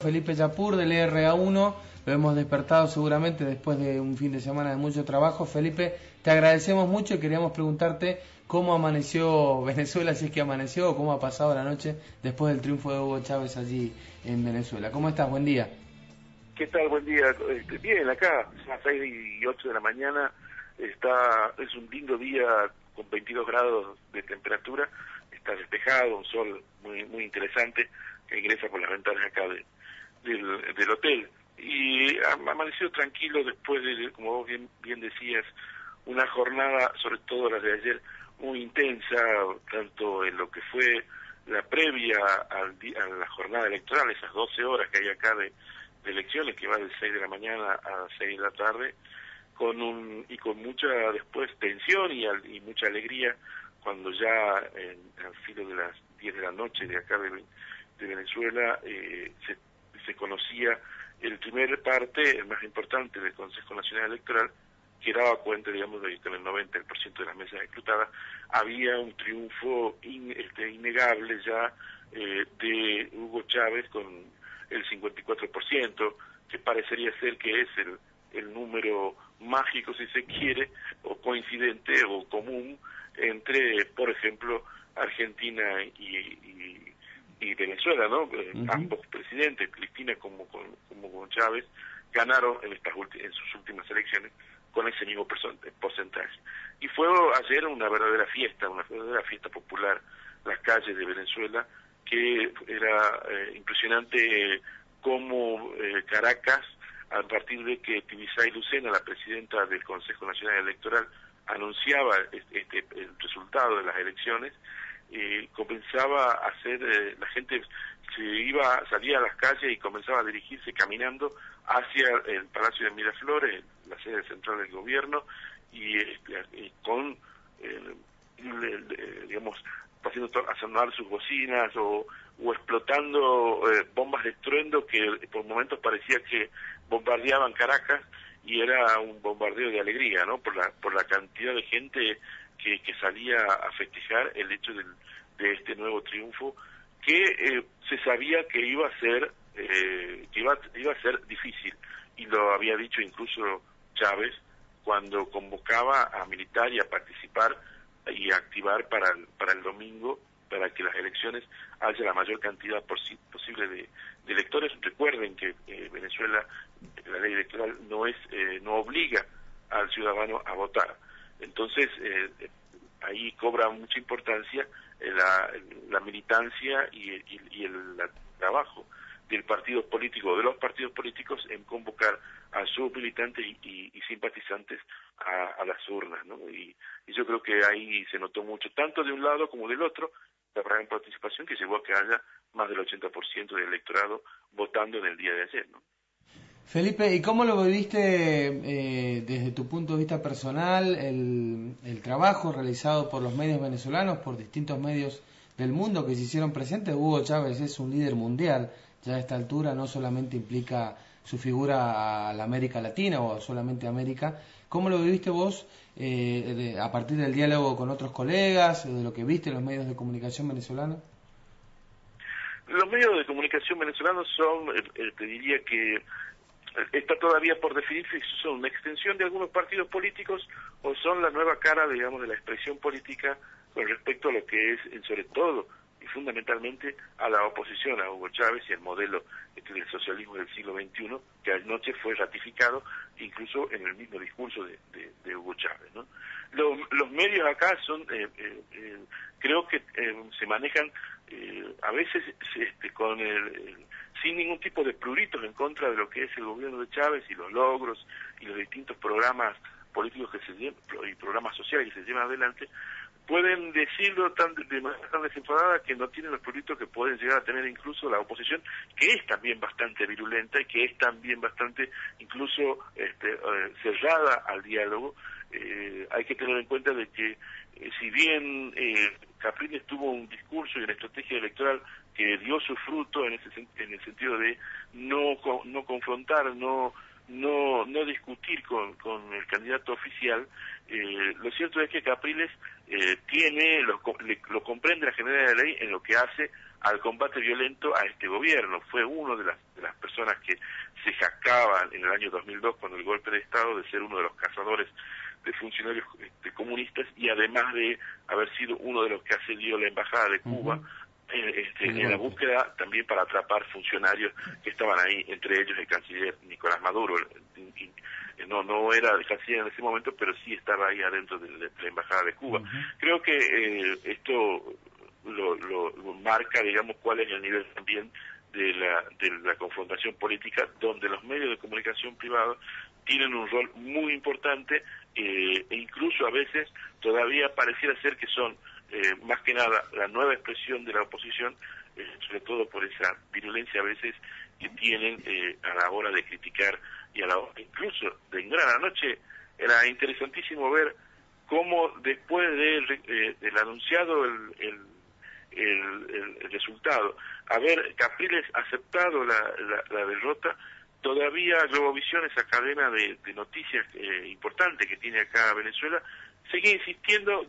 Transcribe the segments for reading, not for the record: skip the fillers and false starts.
Felipe Yapur del ERA1. Lo hemos despertado seguramente después de un fin de semana de mucho trabajo. Felipe, te agradecemos mucho y queríamos preguntarte cómo amaneció Venezuela, si es que amaneció, o cómo ha pasado la noche después del triunfo de Hugo Chávez allí en Venezuela. ¿Cómo estás? Buen día. ¿Qué tal? Buen día. Bien, acá, son las 6:08 de la mañana. Es un lindo día con 22 grados de temperatura. Está despejado, un sol muy interesante que ingresa por las ventanas acá del hotel. Y amaneció tranquilo después de, como vos bien decías, una jornada, sobre todo la de ayer, muy intensa, tanto en lo que fue la previa a la jornada electoral, esas 12 horas que hay acá de elecciones, que va de 6 de la mañana a 6 de la tarde, con mucha después tensión y mucha alegría cuando ya al filo de las 10 de la noche de acá de Venezuela se conocía el primer parte, el más importante del Consejo Nacional Electoral, que daba cuenta, digamos, de que con el 90% de las mesas escrutadas había un triunfo innegable ya de Hugo Chávez con el 54%, que parecería ser que es el número mágico, si se quiere, o coincidente o común entre, por ejemplo, Argentina y Venezuela, ¿no? Ambos presidentes, Cristina como con Chávez, ganaron en sus últimas elecciones con ese mismo porcentaje. Y fue ayer una verdadera fiesta popular, las calles de Venezuela, que era impresionante cómo Caracas, a partir de que Tibisay Lucena, la presidenta del Consejo Nacional Electoral, anunciaba el resultado de las elecciones, comenzaba a hacer, la gente salía a las calles y comenzaba a dirigirse caminando hacia el Palacio de Miraflores, la sede central del gobierno, y con, digamos, haciendo sonar sus bocinas o explotando bombas de estruendo que por momentos parecía que bombardeaban Caracas, y era un bombardeo de alegría, ¿no? Por la cantidad de gente que salía a festejar el hecho de este nuevo triunfo, que se sabía que iba a ser iba a ser difícil, y lo había dicho incluso Chávez cuando convocaba a militar y a participar y a activar para el domingo, para que las elecciones haya la mayor cantidad posible de electores. Recuerden que Venezuela, la ley electoral no obliga al ciudadano a votar. Entonces, ahí cobra mucha importancia la militancia y el trabajo del partido político, de los partidos políticos, en convocar a sus militantes y simpatizantes a las urnas, ¿no? Y yo creo que ahí se notó mucho, tanto de un lado como del otro, la gran participación que llevó a que haya más del 80% del electorado votando en el día de ayer, ¿no? Felipe, ¿y cómo lo viviste desde tu punto de vista personal, el trabajo realizado por los medios venezolanos, por distintos medios del mundo que se hicieron presentes? Hugo Chávez es un líder mundial, ya a esta altura no solamente implica su figura a la América Latina o solamente a América. ¿Cómo lo viviste vos a partir del diálogo con otros colegas, de lo que viste en los medios de comunicación venezolanos? Los medios de comunicación venezolanos son, te diría que está todavía por definirse si son una extensión de algunos partidos políticos o son la nueva cara, digamos, de la expresión política con respecto a lo que es, sobre todo y fundamentalmente, a la oposición a Hugo Chávez y al modelo del socialismo del siglo XXI, que anoche fue ratificado incluso en el mismo discurso de Hugo Chávez, ¿no? Los medios acá son, creo que se manejan a veces sin ningún tipo de pruritos en contra de lo que es el gobierno de Chávez y los logros y los distintos programas políticos y programas sociales que se llevan adelante. Pueden decirlo de manera tan desenfadada que no tienen los pruritos que pueden llegar a tener incluso la oposición, que es también bastante virulenta y que es también bastante incluso cerrada al diálogo. Hay que tener en cuenta de que si bien Capriles tuvo un discurso y una estrategia electoral que dio su fruto en el sentido de no confrontar, no discutir con el candidato oficial, lo cierto es que Capriles lo comprende la Generalidad de la Ley en lo que hace al combate violento a este gobierno. Fue uno de las personas que se jactaban en el año 2002 con el golpe de Estado de ser uno de los cazadores de funcionarios comunistas, y además de haber sido uno de los que asedió la embajada de Cuba en la búsqueda también para atrapar funcionarios que estaban ahí, entre ellos el canciller Nicolás Maduro. No era el canciller en ese momento, pero sí estaba ahí adentro de la embajada de Cuba. Creo que esto lo marca, digamos, cuál es el nivel también de la confrontación política, donde los medios de comunicación privados tienen un rol muy importante, e incluso a veces todavía pareciera ser que son más que nada la nueva expresión de la oposición, sobre todo por esa virulencia a veces que tienen a la hora de criticar y a la hora incluso de ignorar. Anoche era interesantísimo ver cómo después del anunciado el resultado, haber Capriles aceptado la derrota, todavía Globovisión, esa cadena de noticias importante que tiene acá Venezuela, seguía insistiendo,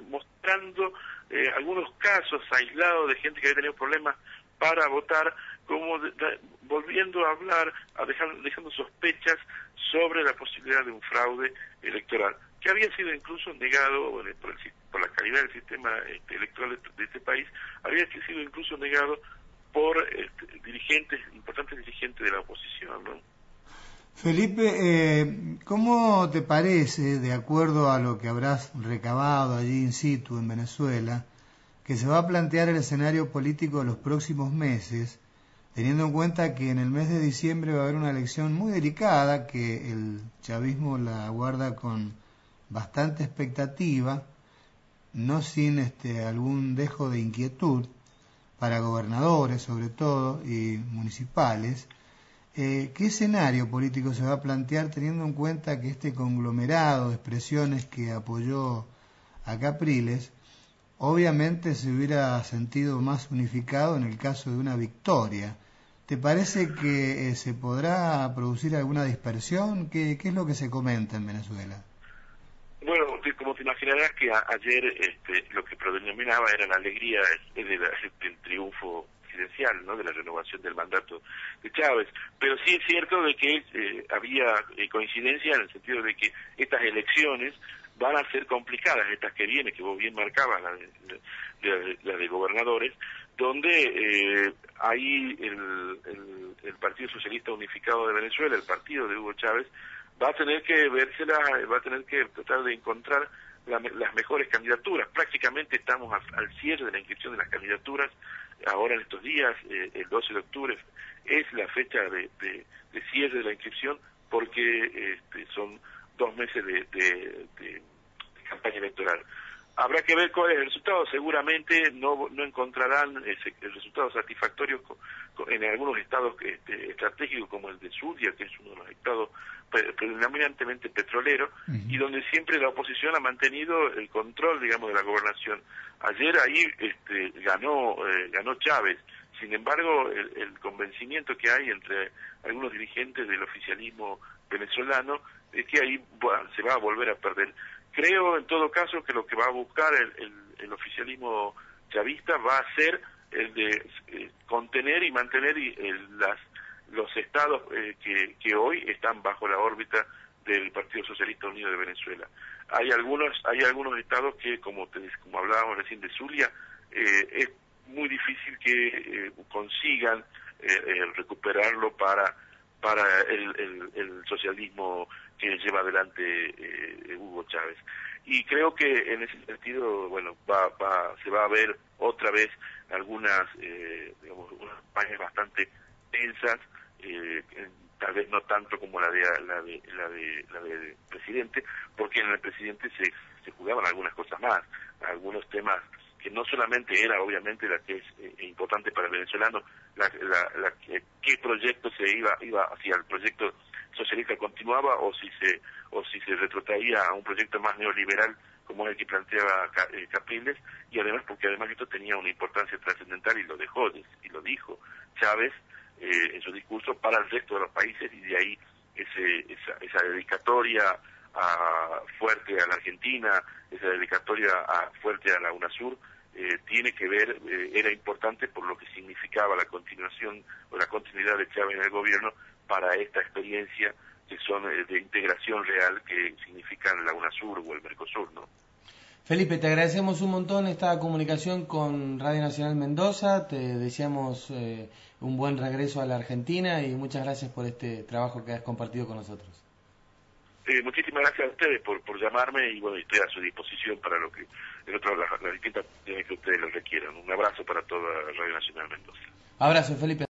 mostrando algunos casos aislados de gente que había tenido problemas para votar, como volviendo a hablar, dejando sospechas sobre la posibilidad de un fraude electoral, que había sido incluso negado por la calidad del sistema electoral de este país, había sido incluso negado por importantes dirigentes de la oposición, ¿no? Felipe, ¿cómo te parece, de acuerdo a lo que habrás recabado allí in situ en Venezuela, que se va a plantear el escenario político de los próximos meses, teniendo en cuenta que en el mes de diciembre va a haber una elección muy delicada, que el chavismo la aguarda con bastante expectativa, no sin algún dejo de inquietud, para gobernadores sobre todo y municipales? ¿Qué escenario político se va a plantear teniendo en cuenta que este conglomerado de expresiones que apoyó a Capriles obviamente se hubiera sentido más unificado en el caso de una victoria? ¿Te parece que se podrá producir alguna dispersión? ¿Qué es lo que se comenta en Venezuela? Bueno, como te imaginarás que ayer lo que predominaba era la alegría del triunfo presidencial, ¿no?, de la renovación del mandato de Chávez, pero sí es cierto de que había coincidencia en el sentido de que estas elecciones van a ser complicadas, estas que vienen, que vos bien marcabas, la de gobernadores, donde ahí el Partido Socialista Unificado de Venezuela, el partido de Hugo Chávez, va a tener que va a tener que tratar de encontrar las mejores candidaturas. Prácticamente estamos al cierre de la inscripción de las candidaturas. Ahora en estos días, el 12 de octubre, es la fecha de cierre de la inscripción, porque son 2 meses de campaña electoral. Habrá que ver cuál es el resultado. Seguramente no encontrarán el resultado satisfactorio en algunos estados estratégicos, como el de Zulia, que es uno de los estados predominantemente petrolero, y donde siempre la oposición ha mantenido el control, digamos, de la gobernación. Ayer ahí ganó Chávez. Sin embargo, el convencimiento que hay entre algunos dirigentes del oficialismo venezolano es que ahí se va a volver a perder. Creo, en todo caso, que lo que va a buscar el oficialismo chavista va a ser el de contener y mantener los estados que hoy están bajo la órbita del Partido Socialista Unido de Venezuela. Hay algunos estados que, como hablábamos recién de Zulia, es muy difícil que consigan recuperarlo para el socialismo que lleva adelante Hugo Chávez. Y creo que en ese sentido, bueno, se va a ver otra vez algunas unas campañas bastante tensas, tal vez no tanto como la de presidente, porque en el presidente se jugaban algunas cosas más, algunos temas que no solamente era obviamente la que es importante para el venezolano, qué proyecto se iba hacia el proyecto socialista continuaba, o si se retrotraía a un proyecto más neoliberal como es el que planteaba Capriles, y además porque esto tenía una importancia trascendental, y lo dijo Chávez en su discurso para el resto de los países, y de ahí esa dedicatoria fuerte a la Argentina, esa dedicatoria fuerte a la UNASUR, tiene que ver, era importante por lo que significaba la continuación o la continuidad de Chávez en el gobierno para esta experiencia que son de integración real que significan la UNASUR o el Mercosur, ¿no? Felipe, te agradecemos un montón esta comunicación con Radio Nacional Mendoza, te deseamos un buen regreso a la Argentina y muchas gracias por este trabajo que has compartido con nosotros. Muchísimas gracias a ustedes por llamarme y bueno, estoy a su disposición para lo que las distintas cuestiones que ustedes les requieran. Un abrazo para toda Radio Nacional Mendoza. Abrazo, Felipe.